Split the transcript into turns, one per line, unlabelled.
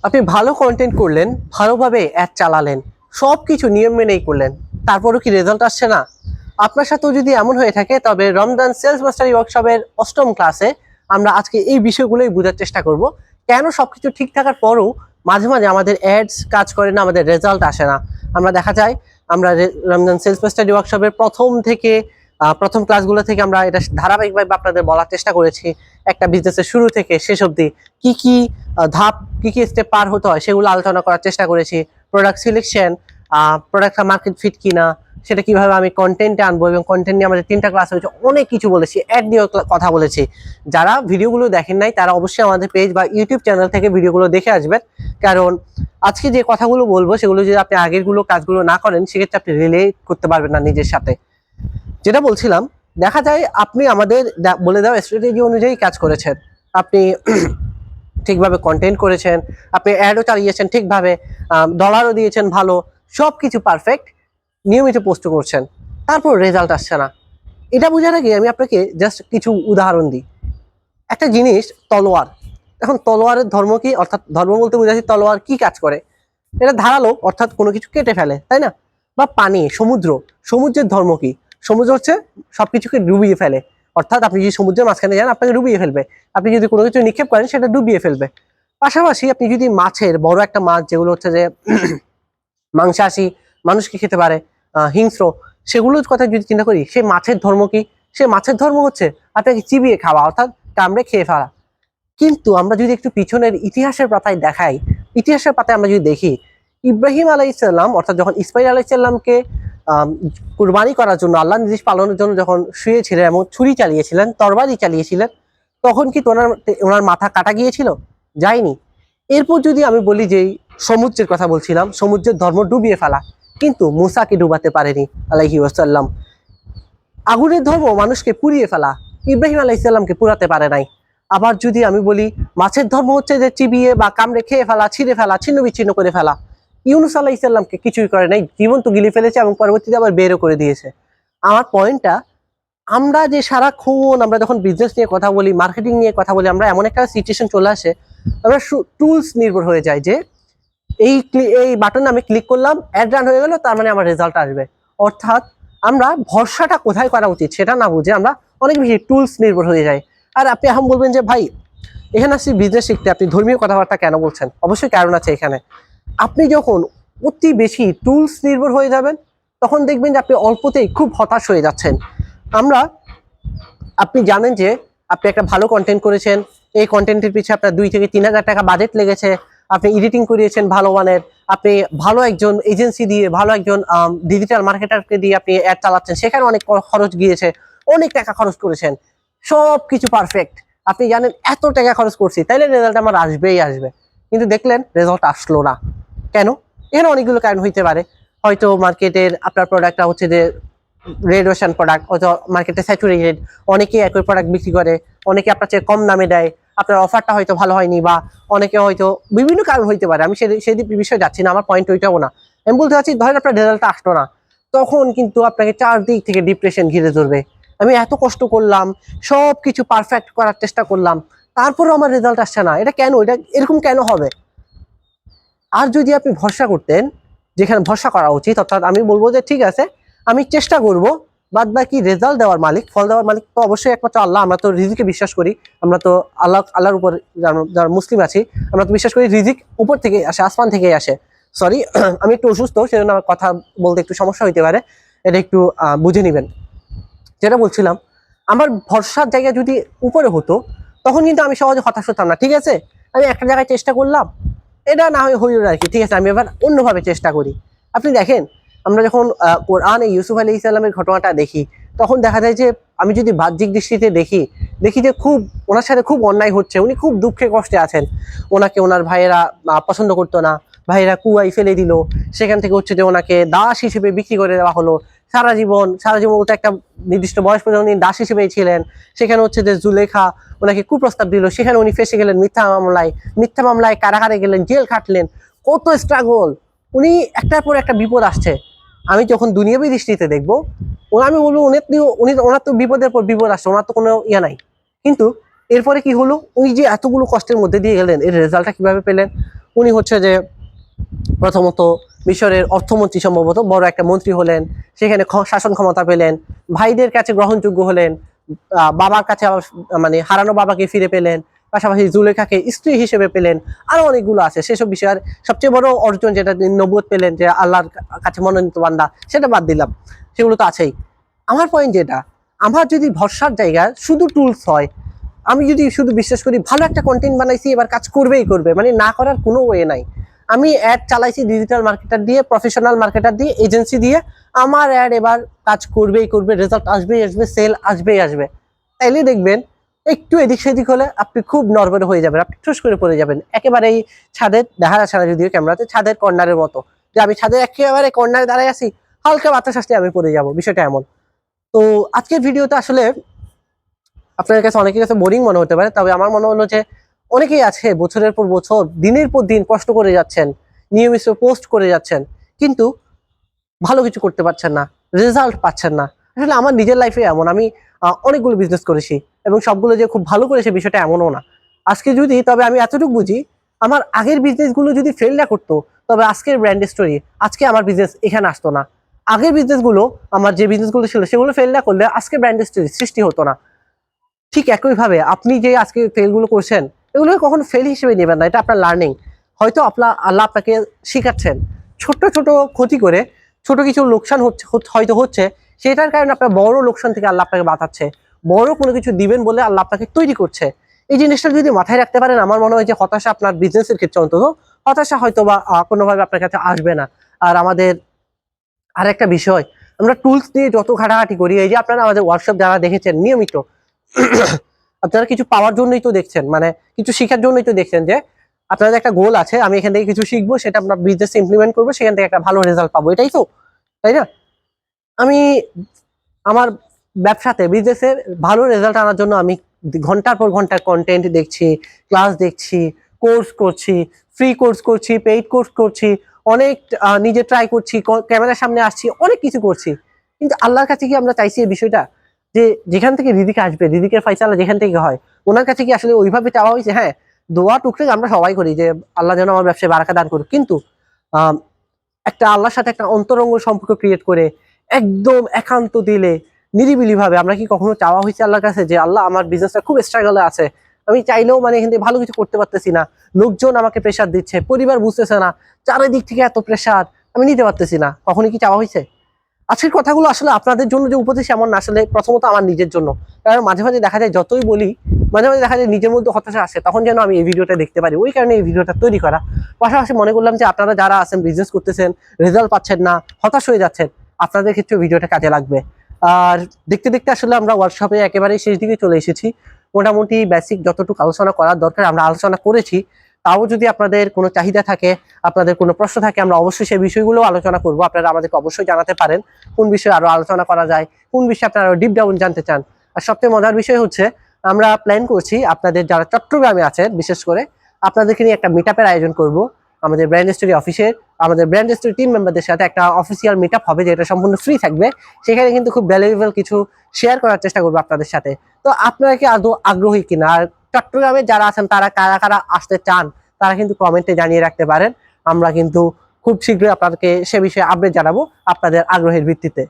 আপনি ভালো কন্টেন্ট করলেন, ভালোভাবে অ্যাড চালালেন, সবকিছু নিয়ম মেনেই করলেন, তারপরও কি রেজাল্ট আসছে না? আপনার সাথেও যদি এমন হয়ে থাকে তবে রমজান সেলস মাস্টারি ওয়ার্কশপের 8ম ক্লাসে আমরা আজকে এই বিষয়গুলোই বোঝার চেষ্টা করব। কেন সবকিছু ঠিক থাকার পরও মাঝে মাঝে আমাদের অ্যাডস কাজ করে না, আমাদের রেজাল্ট আসে না। আমরা দেখা যায় আমরা রমজান সেলস মাস্টারি ওয়ার্কশপের প্রথম ক্লাসগুলো থেকে আমরা এটা ধারাবাহিকভাবে আপনাদের বলার চেষ্টা করেছি। একটা বিজনেসের শুরু থেকে শেষ অবধি কি কি ধাপ, কি কি স্টেপ পার হতে হয় সেগুলো আলোচনা করার চেষ্টা করেছি। প্রোডাক্ট সিলেকশন, প্রোডাক্টটা মার্কেট ফিট কিনা, সেটা কিভাবে আমি কন্টেন্টে আনবো, এবং কন্টেন্ট নিয়ে আমাদের 3টা ক্লাস হয়েছে, অনেক কিছু বলেছি, অ্যাড নিয়ে কথা বলেছি। যারা ভিডিওগুলো দেখেন নাই তারা অবশ্যই আমাদের পেজ বা ইউটিউব চ্যানেল থেকে ভিডিওগুলো দেখে আসবেন, কারণ আজকে যে কথাগুলো বলবো সেগুলো যদি আপনি আগেরগুলো কাজগুলো না করেন সেক্ষেত্রে আপনি রিলেট করতে পারবেন না নিজের সাথে। যেটা বলছিলাম, দেখা যায় আপনি আমাদের বলে দেওয়া স্ট্র্যাটেজি অনুযায়ী কাজ করেছেন, আপনি ঠিকভাবে কন্টেন্ট করেছেন, আপনি অ্যাডও চালিয়েছেন ঠিকভাবে, ডলারও দিয়েছেন ভালো, সব কিছু পারফেক্ট, নিয়মিত পোস্ট করছেন, তারপর রেজাল্ট আসছে না। এটা বোঝার আগে আমি আপনাকে জাস্ট কিছু উদাহরণ দিই। একটা জিনিস তলোয়ার। এখন তলোয়ারের ধর্ম কি, অর্থাৎ ধর্ম বলতে বোঝাচ্ছি তলোয়ার কি কাজ করে। এটা ধারালো, অর্থাৎ কোনো কিছু কেটে ফেলে, তাই না? বা পানি, সমুদ্রের ধর্ম কি? সমুদ্র হচ্ছে সবকিছুকে ডুবিয়ে ফেলে, অর্থাৎ আপনি যদি সমুদ্রের মাঝখানে যান আপনাকে ডুবিয়ে ফেলবে, আপনি যদি কোনো কিছু নিক্ষেপ করেন সেটা ডুবিয়ে ফেলবে। পাশাপাশি আপনি যদি বড় একটা মাছ, যেগুলো হচ্ছে যে মাংসাশী, মানুষকে খেতে পারে, হিংস্র, সেগুলোর কথা যদি চিন্তা করি, সেই মাছের ধর্ম কি? সেই মাছের ধর্ম হচ্ছে আপনাকে চিবিয়ে খাওয়া, অর্থাৎ কামড়ে খেয়ে ফেলা। কিন্তু আমরা যদি একটু পিছনের ইতিহাসের পাতায় দেখাই, ইতিহাসের পাতায় আমরা যদি দেখি, ইব্রাহিম আলাইসাল্লাম, অর্থাৎ যখন ইসমাইল আলাইসাল্লামকে কুরবানি করার জন্য, আল্লাহ নির্দেশ পালনের জন্য যখন শুয়েছিলেন এবং ছুরি চালিয়েছিলেন, তরবারি চালিয়েছিলেন, তখন কি ওনার মাথা কাটা গিয়েছিল? যায়নি। এরপর যদি আমি বলি যে সমুদ্রের কথা বলছিলাম, সমুদ্রের ধর্ম ডুবিয়ে ফেলা, কিন্তু মুসাকে ডুবাতে পারেনি আলাইহি ওয়াসাল্লাম। আগুনের ধর্ম মানুষকে পুড়িয়ে ফেলা, ইব্রাহিম আলাইসাল্লামকে পুরাতে পারে নাই। আবার যদি আমি বলি মাছের ধর্ম হচ্ছে যে চিবিয়ে বা কামড়ে খেয়ে ফেলা, ছিঁড়ে ফেলা, ছিন্ন বিচ্ছিন্ন করে ফেলা। ইউনুস আলাইসাল্লামকে কিছুই করে নাই, জীবন্ত গিলে ফেলেছে এবং পরবর্তীতে আবার বেরও করে দিয়েছে। আমার পয়েন্টটা, আমরা যে সারাক্ষণ আমরা যখন বিজনেস নিয়ে কথা বলি, মার্কেটিং নিয়ে কথা বলি, আমরা এমন একটা সিচুয়েশন চলে আসে, আমরা টুলস নির্ভর হয়ে যায় যে এই বাটনে আমি ক্লিক করলাম, অ্যাড রান হয়ে গেল, তার মানে আমার রেজাল্ট আসবে। অর্থাৎ আমরা ভরসাটা কোথায় করা উচিত সেটা না বুঝে আমরা অনেক বেশি টুলস নির্ভর হয়ে যাই। আর আপনি এখন বলবেন যে ভাই, এখানে আসছি বিজনেস শিখতে, আপনি ধর্মীয় কথাবার্তা কেন বলছেন? অবশ্যই কারণ আছে এখানে। আপনি যখন অতি বেশি টুলস নির্ভর হয়ে যাবেন, তখন দেখবেন যে আপনি অল্পতেই খুব হতাশ হয়ে যাচ্ছেন। আমরা আপনি জানেন যে আপনি একটা ভালো কন্টেন্ট করেছেন, এই কন্টেন্টের পিছনে আপনার 2 থেকে 3 হাজার টাকা বাজেট লেগেছে, আপনি এডিটিং করিয়েছেন ভালো মানের, আপনি ভালো একজন এজেন্সি দিয়ে, ভালো একজন ডিজিটাল মার্কেটারকে দিয়ে আপনি অ্যাড চালাচ্ছেন, সেখানে অনেক খরচ গিয়েছে, অনেক টাকা খরচ করেছেন, সব কিছু পারফেক্ট। আপনি জানেন এত টাকা খরচ করছি, তাইলে রেজাল্ট আমার আসবেই আসবে, কিন্তু দেখলেন রেজাল্ট আসলো না। কেন? এখানে অনেকগুলো কারণ হইতে পারে। হয়তো মার্কেটের আপনার প্রোডাক্টটা হচ্ছে যে রেড ওশান প্রোডাক্ট, হয়তো মার্কেটে স্যাচুরেটেড, অনেকে একই প্রোডাক্ট বিক্রি করে, অনেকে আপনার চেয়ে কম দামে দেয়, আপনার অফারটা হয়তো ভালো হয়নি, বা অনেকে হয়তো বিভিন্ন কারণ হইতে পারে, আমি সেই বিষয়ে যাচ্ছি না, আমার পয়েন্ট ওইটাও না। আমি বলতে চাচ্ছি, ধরেন আপনার রেজাল্টটা আসলো না, তখন কিন্তু আপনাকে চারদিক থেকে ডিপ্রেশন ঘিরে ধরবে। আমি এত কষ্ট করলাম, সব কিছু পারফেক্ট করার চেষ্টা করলাম, তারপরেও আমার রেজাল্ট আসছে না, এটা কেন? এটা এরকম কেন হবে? আর যদি আপনি ভরসা করতেন, যেখানে ভরসা করা উচিত, অর্থাৎ আমি বলবো যে ঠিক আছে, আমি চেষ্টা করব, বাদ বাকি রেজাল্ট দেওয়ার মালিক, ফল দেওয়ার মালিক তো অবশ্যই একমাত্র আল্লাহ। আমরা তো রিজিকে বিশ্বাস করি, আমরা তো আল্লাহর উপর যারা মুসলিম আছি, আমরা তো বিশ্বাস করি রিজিক উপর থেকে আসে, আসমান থেকেই আসে। সরি, আমি একটু অসুস্থ, সেজন্য আমার কথা বলতে একটু সমস্যা হইতে পারে, এটা একটু বুঝে নেবেন। যেটা বলছিলাম, আমার ভরসার জায়গা যদি উপরে হতো, তখন কিন্তু আমি সহজে হতাশ হতাম না। ঠিক আছে, আমি একটা জায়গায় চেষ্টা করলাম, এটা না হইল আর কি, ঠিক আছে, আমি এবার অন্যভাবে চেষ্টা করি। আপনি দেখেন, আমরা যখন কোরআনে ইউসুফ আলাইহিস সালামের ঘটনাটা দেখি, তখন দেখা যায় যে আমি যদি বাহ্যিক দৃষ্টিতে দেখি, যে খুব ওনার সাথে খুব অন্যায় হচ্ছে, উনি খুব দুঃখে কষ্টে আছেন, ওনাকে ওনার ভাইয়েরা পছন্দ করতো না, ভাইয়েরা কুয়ায় ফেলে দিল, সেখান থেকে হচ্ছে যে ওনাকে দাস হিসেবে বিক্রি করে দেওয়া হলো। সারা জীবন ওটা একটা নির্দিষ্ট বয়স পর্যন্ত উনি দাস হিসেবেই ছিলেন। সেখানে হচ্ছে যে জুলেখা ওনাকে কুপ্রস্তাব দিল, সেখানে উনি ফেসে গেলেন মিথ্যা মামলায় কারাগারে গেলেন, জেল খাটলেন, কত স্ট্রাগল। উনি একটার পর একটা বিপদ আসছে। আমি যখন দুনিয়াবী দৃষ্টিতে দেখবো, আমি বলবো ওনার তো বিপদের পর বিপদ আসছে, ওনার তো কোনো ইয়ে নাই। কিন্তু এরপরে কি হলো, ওই যে এতগুলো কষ্টের মধ্যে দিয়ে গেলেন, এর রেজাল্টটা কিভাবে পেলেন? উনি হচ্ছে যে প্রথমত মিশরের অর্থমন্ত্রী, সম্ভবত বড় একটা মন্ত্রী হলেন, সেখানে শাসন ক্ষমতা পেলেন, ভাইদের কাছে গ্রহণযোগ্য হলেন, বাবার কাছে আবার মানে হারানো বাবাকে ফিরে পেলেন, পাশাপাশি জুলেখাকে স্ত্রী হিসেবে পেলেন, আরো অনেকগুলো আছে সেসব বিষয়ের। সবচেয়ে বড় অর্জন যেটা নবুয়ত পেলেন, যে আল্লাহর কাছে মনোনীত বান্দা, সেটা বাদ দিলাম, সেগুলো তো আছেই। আমার পয়েন্ট যেটা, আমার যদি ভরসার জায়গা শুধু টুলস হয়, আমি যদি শুধু বিশ্বাস করি ভালো একটা কন্টেন্ট বানাইছি এবার কাজ করবেই করবে, মানে না করার কোনো ওয়ে নাই। আমি অ্যাড চালাইছি ডিজিটাল মার্কেটার দিয়ে, প্রফেশনাল মার্কেটার দিয়ে, এজেন্সি দিয়ে, আমার অ্যাড এবার কাজ করবেই করবে, রেজাল্ট আসবেই আসবে, সেল আসবেই আসবে। তাইলে দেখবেন একটু এদিক সেদিক হলে আপনি খুব নড়বড়ে হয়ে যাবেন, আপনি ঠুস করে পড়ে যাবেন, একেবারে এই ছাদের দেখা যাচ্ছে না যদিও ক্যামেরাতে, ছাদের কর্নারের মতো, যে আমি ছাদের একেবারে কর্নারে দাঁড়ায় আছি, হালকা বাতাস আসলে আমি পড়ে যাব, বিষয়টা এমন। তো আজকের ভিডিওতে আসলে আপনাদের কাছে অনেকের কাছে বোরিং মনে হতে পারে, তবে আমার মনে হলো যে অনেকেই আছে বছরের পর বছর দিনের পর দিন কষ্ট করে যাচ্ছেন, নিয়মিত পোস্ট করে যাচ্ছেন, কিন্তু ভালো কিছু করতে পারছেন না, রেজাল্ট পাচ্ছেন না। আসলে আমার নিজের লাইফে এমন, আমি অনেকগুলো বিজনেস করেছি এবং সবগুলো যে খুব ভালো করেছে বিষয়টা এমনও না। আজকে যদি, তবে আমি এতটুকু বুঝি, আমার আগের বিজনেসগুলো যদি ফেল না করতো, তবে আজকের ব্র্যান্ড স্টোরি, আজকে আমার বিজনেস এখানে আসতো না। আগের বিজনেসগুলো, আমার যে বিজনেসগুলো ছিল সেগুলো ফেল না করলে আজকে ব্র্যান্ড স্টোরি সৃষ্টি হতো না। ঠিক একইভাবে আপনি যে আজকে ফেলগুলো করছেন, এগুলো কখনো ফেল হিসেবে নেবেন না, এটা আপনার লার্নিং। হয়তো আল্লাহ আপনাকে শিখাচ্ছেন, ছোট ছোট ক্ষতি করে, ছোট কিছু লোকসান হয়তো হচ্ছে, সেটার কারণে আপনার বড় লোকসান থেকে আল্লাহ আপনাকে বাঁচাচ্ছে, বড় কোনো কিছু দিবেন বলে আল্লাহ আপনাকে তৈরি করছে। এই জিনিসটা যদি মাথায় রাখতে পারেন, আমার মনে হয় যে হতাশা আপনার বিজনেসের ক্ষেত্রে অন্তত হতাশা হয়তো বা কোনোভাবে আপনার কাছে আসবে না। আর আমাদের আরেকটা বিষয়, আমরা টুলস দিয়ে যত ঘাটাঘাটি করি, এই যে আপনারা আমাদের ওয়ার্কশপ যারা দেখেছেন নিয়মিত, আপনারা কিছু পাওয়ার জন্যই তো দেখছেন, মানে কিছু শেখার জন্যই তো দেখছেন, যে আপনাদের একটা গোল আছে, আমি এখান থেকে কিছু শিখবো, সেটা আপনার বিজনেসে ইমপ্লিমেন্ট করবো, সেখান থেকে একটা ভালো রেজাল্ট পাবো, এটাই তো, তাই না? আমি আমার ব্যবসাতে, বিজনেসে ভালো রেজাল্ট আনার জন্য আমি ঘন্টার পর ঘন্টা কন্টেন্ট দেখছি, ক্লাস দেখছি, কোর্স করছি, ফ্রি কোর্স করছি, পেইড কোর্স করছি, অনেক নিজে ট্রাই করছি, ক্যামেরার সামনে আসছি, অনেক কিছু করছি। কিন্তু আল্লাহর কাছে কি আমরা চাইছি এই বিষয়টা, যে যেখান থেকে রিজিক আসবে, রিজিকের ফয়সালা যেখান থেকে হয়, ওনার কাছে কি আসলে ওইভাবে চাওয়া হয়েছে? হ্যাঁ, দোয়া টুকরে আমরা সবাই করি যে আল্লাহ যেন আমার ব্যবসায় বারাকা দান করুক, কিন্তু আহ একটা আল্লাহর সাথে একটা অন্তরঙ্গ সম্পর্ক ক্রিয়েট করে একদম একান্ত দিলে নিরিবিলি ভাবে আমরা কি কখনো চাওয়া হয়েছে আল্লাহর কাছে যে আল্লাহ আমার বিজনেসটা খুব স্ট্রাগলে আছে, আমি চাইলেও মানে এখান থেকে ভালো কিছু করতে পারতেছি না, লোকজন আমাকে প্রেশার দিচ্ছে, পরিবার বুঝতেছে না, চারিদিক থেকে এত প্রেশার, আমি নিতে পারতেছি না, কখনই কি চাওয়া হয়েছে? আজকের কথাগুলো আসলে আপনাদের জন্য যে উপদেশ এমন না, আসলে প্রথমত আমার নিজের জন্য। কারণ মাঝে মাঝে দেখা যায়, যতই বলি, মাঝে মাঝে দেখা যায় নিজের মধ্যে হতাশা আসে, তখন যেন আমি এই ভিডিওটা দেখতে পারি, ওই কারণে এই ভিডিওটা তৈরি করা। পাশাপাশি মনে করলাম যে আপনারা যারা আছেন, বিজনেস করতেছেন, রেজাল্ট পাচ্ছেন না, হতাশ হয়ে যাচ্ছেন, আপনাদের ক্ষেত্রে ভিডিওটা কাজে লাগবে। আর দেখতে দেখতে আসলে আমরা ওয়ার্কশপে একেবারেই শেষ দিকে চলে এসেছি। মোটামুটি বেসিক যতটুকু আলোচনা করার দরকার আমরা আলোচনা করেছি। তাও যদি আপনাদের কোনো চাহিদা থাকে, আপনাদের কোনো প্রশ্ন থাকে, আমরা অবশ্যই সেই বিষয়গুলো আলোচনা করব। আপনারা আমাদেরকে অবশ্যই জানাতে পারেন কোন বিষয়ে আরো আলোচনা করা যায়, কোন বিষয়ে আপনারা ডিপ ডাউন জানতে চান। আর সবচেয়ে মজার বিষয় হচ্ছে, আমরা প্ল্যান করছি আপনাদের যারা চট্টগ্রামে আছেন, বিশেষ করে আপনাদেরকে নিয়ে একটা মিট আপের আয়োজন করব। আমাদের ব্র্যান্ড স্টোরি অফিসের, আমাদের ব্র্যান্ড স্টোরি টিম মেম্বারদের সাথে একটা অফিসিয়াল মিট আপ হবে, যেটা সম্পূর্ণ ফ্রি থাকবে। সেখানে কিন্তু খুব ভ্যালুয়েবল কিছু শেয়ার করার চেষ্টা করবো আপনাদের সাথে। তো আপনারা কি আদৌ আগ্রহী কিনা, আর চট্টগ্রামে যারা আছেন তারা কারা কারা আসতে চান, তারা কিন্তু কমেন্টে জানিয়ে রাখতে পারেন। আমরা কিন্তু খুব শীঘ্রই আপনাদেরকে সে বিষয়ে আপডেট জানাবো আপনাদের আগ্রহের ভিত্তিতে।